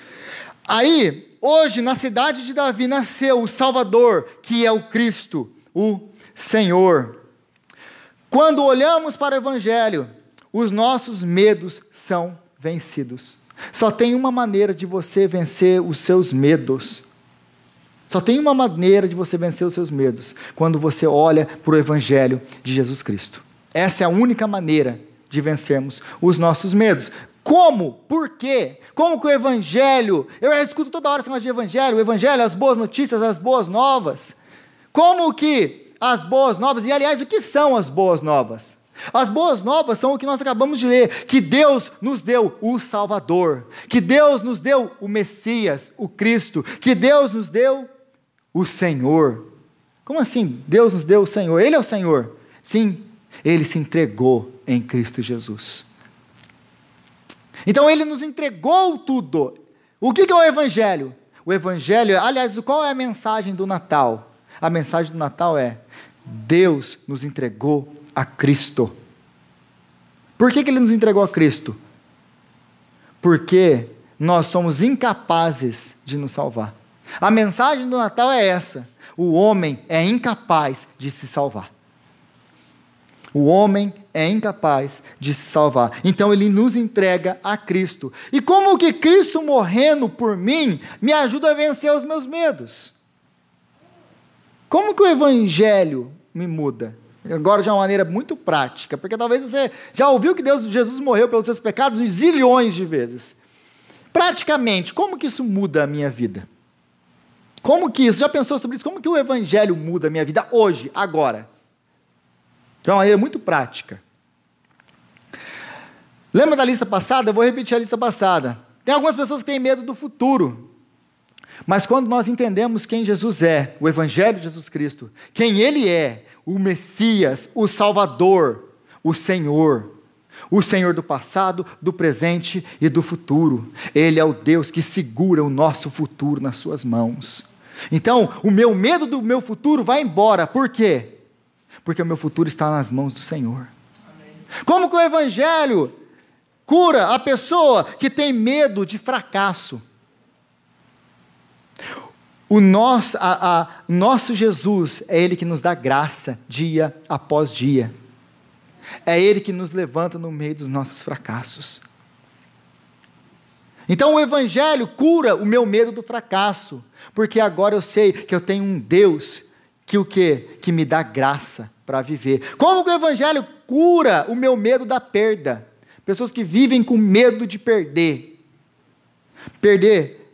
Aí, hoje, na cidade de Davi, nasceu o Salvador, que é o Cristo, o Senhor. Quando olhamos para o evangelho, os nossos medos são vencidos. Só tem uma maneira de você vencer os seus medos. Só tem uma maneira de você vencer os seus medos, quando você olha para o evangelho de Jesus Cristo. Essa é a única maneira de vencermos os nossos medos. Como? Por quê? Como que o evangelho, eu escuto toda hora esse negócio de evangelho, o evangelho, as boas notícias, as boas novas. Como que as boas novas, e aliás, o que são as boas novas? As boas novas são o que nós acabamos de ler, que Deus nos deu o Salvador, que Deus nos deu o Messias, o Cristo, que Deus nos deu o Senhor. Como assim? Deus nos deu o Senhor, Ele é o Senhor. Sim, Ele se entregou em Cristo Jesus. Então Ele nos entregou tudo. O que é o Evangelho? O Evangelho, aliás, qual é a mensagem do Natal? A mensagem do Natal é, Deus nos entregou a Cristo. Por que Ele nos entregou a Cristo? Porque nós somos incapazes de nos salvar. A mensagem do Natal é essa: o homem é incapaz de se salvar. O homem é incapaz de se salvar. Então Ele nos entrega a Cristo. E como que Cristo morrendo por mim me ajuda a vencer os meus medos? Como que o Evangelho me muda? Agora de uma maneira muito prática, porque talvez você já ouviu que Jesus morreu pelos seus pecados zilhões de vezes. Praticamente, como que isso muda a minha vida? Como que isso? Já pensou sobre isso? Como que o Evangelho muda a minha vida hoje, agora? De uma maneira muito prática. Lembra da lista passada? Eu vou repetir a lista passada. Tem algumas pessoas que têm medo do futuro. Mas quando nós entendemos quem Jesus é, o Evangelho de Jesus Cristo, quem Ele é, o Messias, o Salvador, o Senhor do passado, do presente e do futuro. Ele é o Deus que segura o nosso futuro nas suas mãos. Então, o meu medo do meu futuro vai embora. Por quê? Porque o meu futuro está nas mãos do Senhor. Amém. Como que o Evangelho cura a pessoa que tem medo de fracasso? O nosso Jesus é Ele que nos dá graça dia após dia. É Ele que nos levanta no meio dos nossos fracassos. Então o Evangelho cura o meu medo do fracasso, porque agora eu sei que eu tenho um Deus que o quê? Que me dá graça para viver. Como que o Evangelho cura o meu medo da perda? Pessoas que vivem com medo de perder. Perder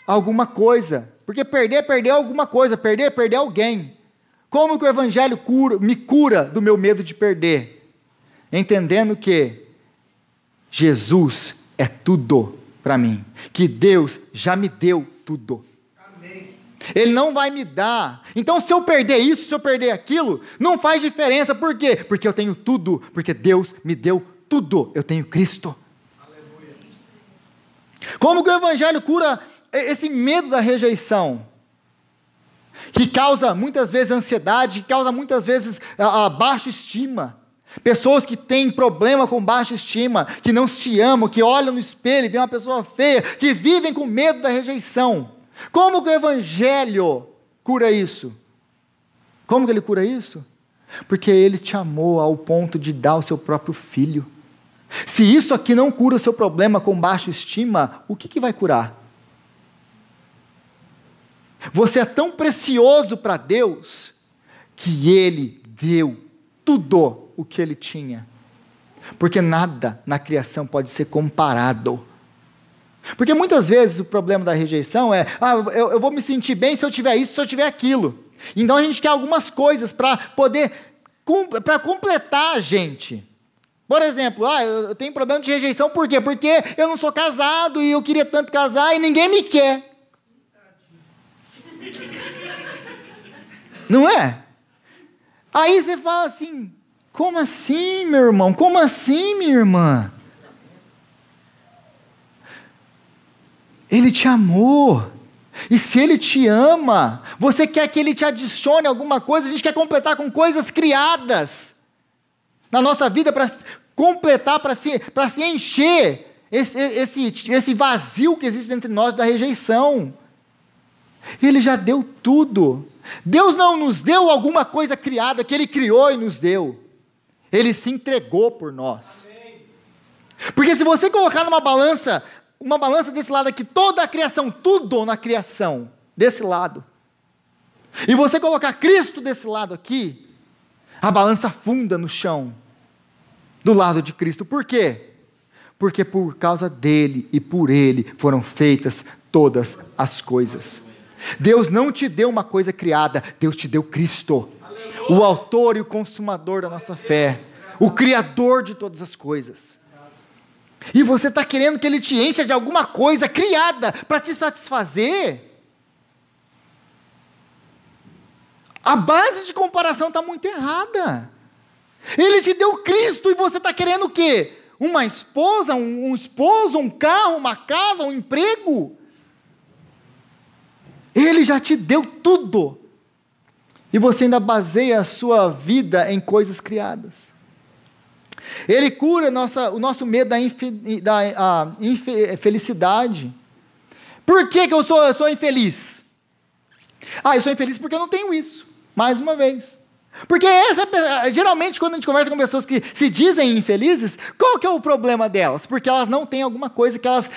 alguma coisa. Porque perder é perder alguma coisa, perder é perder alguém. Como que o Evangelho me cura do meu medo de perder? Entendendo que Jesus é tudo para mim, que Deus já me deu tudo. Amém. Ele não vai me dar. Então, se eu perder isso, se eu perder aquilo, não faz diferença. Por quê? Porque eu tenho tudo, porque Deus me deu tudo. Eu tenho Cristo. Aleluia. Como que o Evangelho cura esse medo da rejeição? Que causa muitas vezes ansiedade, que causa muitas vezes a baixa estima. Pessoas que têm problema com baixa estima, que não se amam, que olham no espelho e veem uma pessoa feia, que vivem com medo da rejeição. Como que o Evangelho cura isso? Como que ele cura isso? Porque ele te amou ao ponto de dar o seu próprio filho. Se isso aqui não cura o seu problema com baixa estima, o que vai curar? Você é tão precioso para Deus, que Ele deu tudo o que Ele tinha. Porque nada na criação pode ser comparado. Porque muitas vezes o problema da rejeição é, eu vou me sentir bem se eu tiver isso, se eu tiver aquilo. Então a gente quer algumas coisas para poder, para completar a gente. Por exemplo, eu tenho problema de rejeição, por quê? Porque eu não sou casado e eu queria tanto casar e ninguém me quer. Não é? Aí você fala assim, como assim, meu irmão? Como assim, minha irmã? Ele te amou. E se Ele te ama, você quer que Ele te adicione alguma coisa, a gente quer completar com coisas criadas na nossa vida para completar, para se encher esse vazio que existe entre nós da rejeição. Ele já deu tudo. Deus não nos deu alguma coisa criada que Ele criou e nos deu. Ele se entregou por nós. Porque se você colocar numa balança, uma balança desse lado aqui, toda a criação, tudo na criação, desse lado, e você colocar Cristo desse lado aqui, a balança afunda no chão, do lado de Cristo. Por quê? Porque por causa dele e por ele foram feitas todas as coisas. Deus não te deu uma coisa criada, Deus te deu Cristo, o autor e o consumador da nossa fé, o criador de todas as coisas. E você está querendo que Ele te encha de alguma coisa criada para te satisfazer? A base de comparação está muito errada. Ele te deu Cristo e você está querendo o quê? Uma esposa, um esposo, um carro, uma casa, um emprego? Ele já te deu tudo. E você ainda baseia a sua vida em coisas criadas. Ele cura o nosso medo da infelicidade. Por que eu sou infeliz? Eu sou infeliz porque eu não tenho isso. Mais uma vez. Porque geralmente quando a gente conversa com pessoas que se dizem infelizes, qual que é o problema delas? Porque elas não têm alguma coisa que elas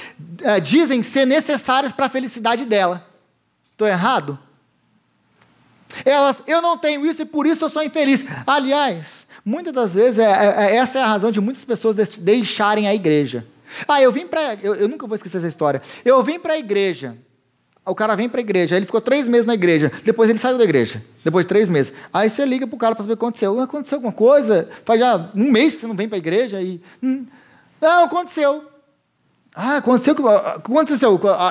dizem ser necessárias para a felicidade dela. Estou errado? eu não tenho isso e por isso eu sou infeliz. Aliás, muitas das vezes, essa é a razão de muitas pessoas deixarem a igreja. Eu nunca vou esquecer essa história. Eu vim para a igreja, o cara vem para a igreja, aí ele ficou 3 meses na igreja, depois ele saiu da igreja, depois de 3 meses. Aí você liga para o cara para saber o que aconteceu. Aconteceu alguma coisa? Faz já 1 mês que você não vem para a igreja? Não, aconteceu. Aconteceu?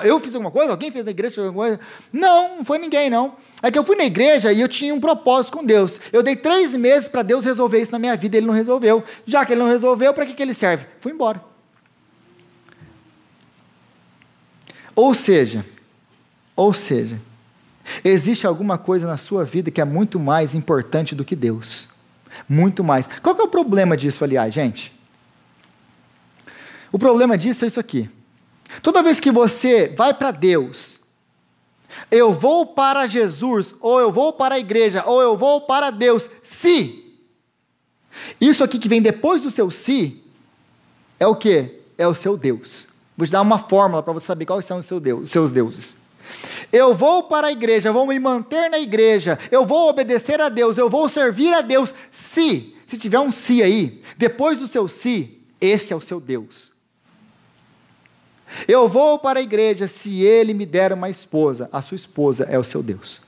Eu fiz alguma coisa? Alguém fez na igreja alguma coisa? Não foi ninguém, não. É que eu fui na igreja e eu tinha um propósito com Deus. Eu dei 3 meses para Deus resolver isso na minha vida, Ele não resolveu. Já que Ele não resolveu, para que Ele serve? Fui embora. Ou seja, existe alguma coisa na sua vida que é muito mais importante do que Deus. Muito mais. Qual que é o problema disso, aliás, gente? O problema disso é isso aqui. Toda vez que você vai para Deus, eu vou para Jesus, ou eu vou para a igreja, ou eu vou para Deus, se. Isso aqui que vem depois do seu se, é o quê? É o seu Deus. Vou te dar uma fórmula para você saber quais são os seus deuses. Eu vou para a igreja, eu vou me manter na igreja, eu vou obedecer a Deus, eu vou servir a Deus, se tiver um se aí, depois do seu se, esse é o seu Deus. Eu vou para a igreja se Ele me der uma esposa, a sua esposa é o seu Deus.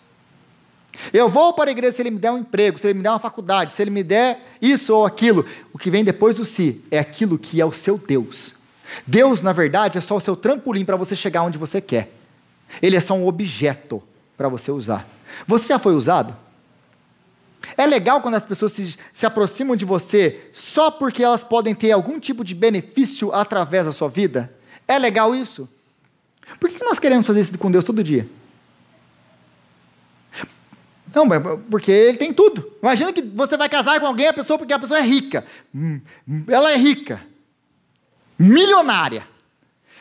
Eu vou para a igreja se ele me der um emprego, se ele me der uma faculdade, se ele me der isso ou aquilo. O que vem depois do se é aquilo que é o seu Deus. Deus, na verdade, é só o seu trampolim para você chegar onde você quer. Ele é só um objeto para você usar. Você já foi usado? É legal quando as pessoas se aproximam de você só porque elas podem ter algum tipo de benefício através da sua vida? É legal isso? Por que nós queremos fazer isso com Deus todo dia? Não, porque Ele tem tudo. Imagina que você vai casar com alguém, porque a pessoa é rica. Ela é rica. Milionária.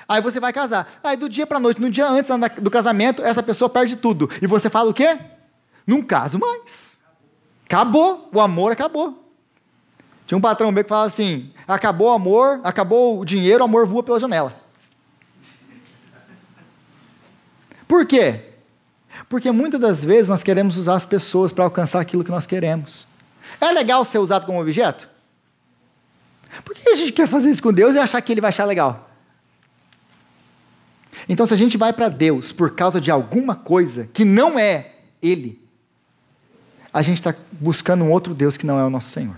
Aí você vai casar. Aí do dia para a noite, no dia antes do casamento, essa pessoa perde tudo. E você fala o quê? Não caso mais. Acabou. O amor acabou. Tinha um patrão meu que falava assim, acabou o amor, acabou o dinheiro, o amor voa pela janela. Por quê? Porque muitas das vezes nós queremos usar as pessoas para alcançar aquilo que nós queremos. É legal ser usado como objeto? Por que a gente quer fazer isso com Deus e achar que Ele vai achar legal? Então, se a gente vai para Deus por causa de alguma coisa que não é Ele, a gente está buscando um outro Deus que não é o nosso Senhor.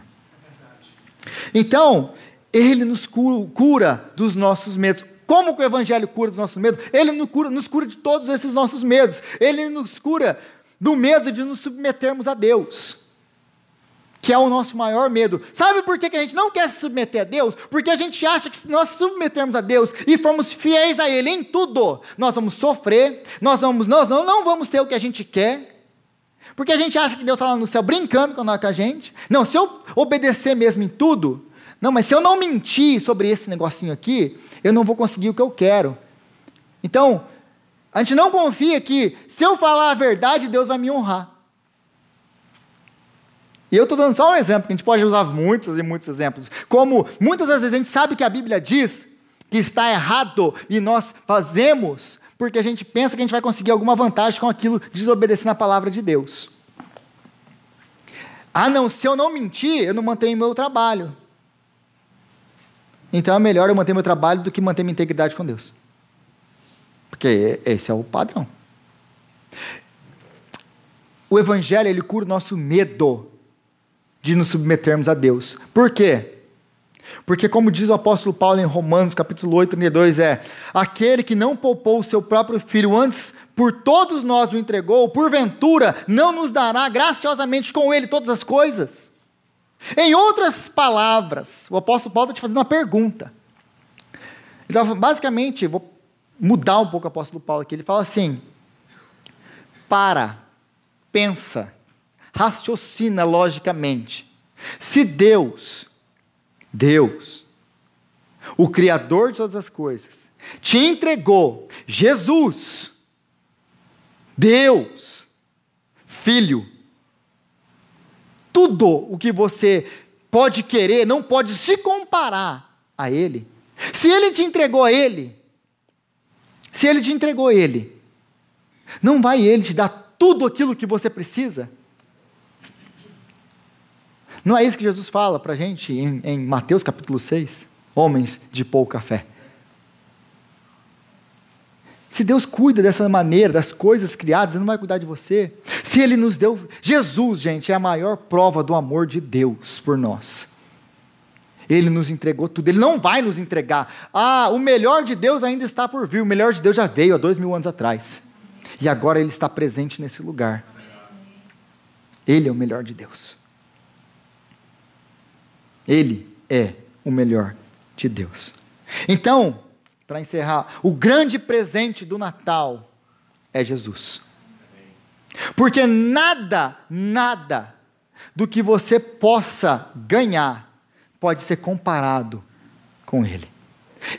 Então, Ele nos cura dos nossos medos. Como que o Evangelho cura dos nossos medos? Ele nos cura de todos esses nossos medos. Ele nos cura do medo de nos submetermos a Deus, que é o nosso maior medo. Sabe por que a gente não quer se submeter a Deus? Porque a gente acha que se nós submetermos a Deus e formos fiéis a Ele em tudo, nós vamos sofrer, nós não vamos ter o que a gente quer, porque a gente acha que Deus está lá no céu brincando com a gente. Não, se eu obedecer mesmo em tudo, não, mas se eu não mentir sobre esse negocinho aqui, eu não vou conseguir o que eu quero. Então, a gente não confia que se eu falar a verdade, Deus vai me honrar. E eu estou dando só um exemplo, que a gente pode usar muitos e muitos exemplos. Como muitas das vezes a gente sabe que a Bíblia diz que está errado e nós fazemos porque a gente pensa que a gente vai conseguir alguma vantagem com aquilo, desobedecendo a palavra de Deus. Ah não, se eu não mentir, eu não mantenho meu trabalho. Então é melhor eu manter meu trabalho do que manter minha integridade com Deus. Porque esse é o padrão. O Evangelho, ele cura o nosso medo de nos submetermos a Deus. Por quê? Porque como diz o apóstolo Paulo em Romanos, capítulo 8, 32, aquele que não poupou o seu próprio filho, antes por todos nós o entregou, porventura não nos dará graciosamente com ele todas as coisas? Em outras palavras, o apóstolo Paulo está te fazendo uma pergunta. Basicamente, vou mudar um pouco o apóstolo Paulo aqui, ele fala assim, pensa, raciocina logicamente, se Deus, o Criador de todas as coisas, te entregou Jesus, Deus, Filho, tudo o que você pode querer, não pode se comparar a Ele. Se Ele te entregou a Ele, não vai Ele te dar tudo aquilo que você precisa? Não é isso que Jesus fala para a gente em Mateus capítulo 6? Homens de pouca fé. Se Deus cuida dessa maneira, das coisas criadas, Ele não vai cuidar de você. Se Ele nos deu... Jesus, gente, é a maior prova do amor de Deus por nós. Ele nos entregou tudo. Ele não vai nos entregar. O melhor de Deus ainda está por vir. O melhor de Deus já veio há 2000 anos atrás. E agora Ele está presente nesse lugar. Ele é o melhor de Deus. Ele é o melhor de Deus. Então, para encerrar, o grande presente do Natal é Jesus. Porque nada do que você possa ganhar pode ser comparado com Ele.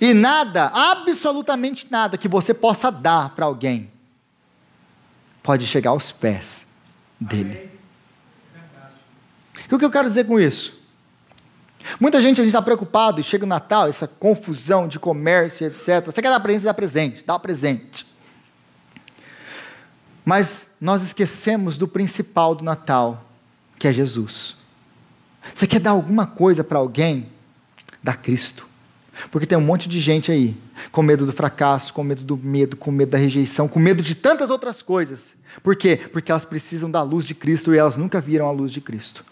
E nada, absolutamente nada que você possa dar para alguém pode chegar aos pés dele. E o que eu quero dizer com isso? Muita gente está preocupado e chega o Natal, essa confusão de comércio, etc. Você quer dar presente, dá presente. Mas nós esquecemos do principal do Natal, que é Jesus. Você quer dar alguma coisa para alguém? Dá Cristo. Porque tem um monte de gente aí, com medo do fracasso, com medo do medo, com medo da rejeição, com medo de tantas outras coisas. Por quê? Porque elas precisam da luz de Cristo e elas nunca viram a luz de Cristo.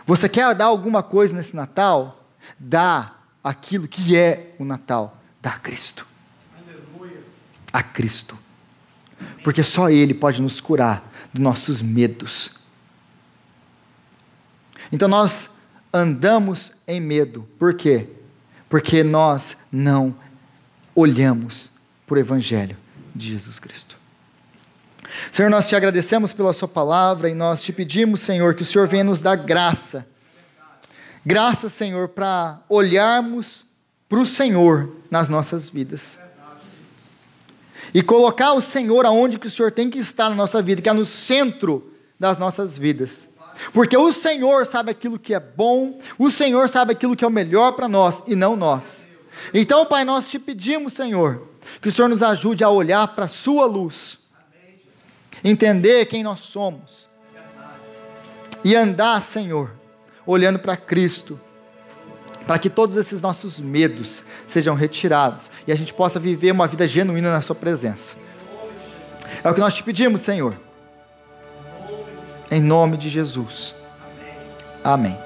Você quer dar alguma coisa nesse Natal? Dá aquilo que é o Natal. Dá a Cristo. Aleluia. A Cristo. Porque só Ele pode nos curar dos nossos medos. Então nós andamos em medo. Por quê? Porque nós não olhamos para o Evangelho de Jesus Cristo. Senhor, nós te agradecemos pela sua palavra e nós te pedimos, Senhor, que o Senhor venha nos dar graça. Graça, Senhor, para olharmos para o Senhor nas nossas vidas. E colocar o Senhor aonde que o Senhor tem que estar na nossa vida, que é no centro das nossas vidas. Porque o Senhor sabe aquilo que é bom, o Senhor sabe aquilo que é o melhor para nós e não nós. Então, Pai, nós te pedimos, Senhor, que o Senhor nos ajude a olhar para a sua luz, entender quem nós somos e andar, Senhor, olhando para Cristo, para que todos esses nossos medos sejam retirados e a gente possa viver uma vida genuína na sua presença. É o que nós te pedimos, Senhor. Em nome de Jesus. Amém.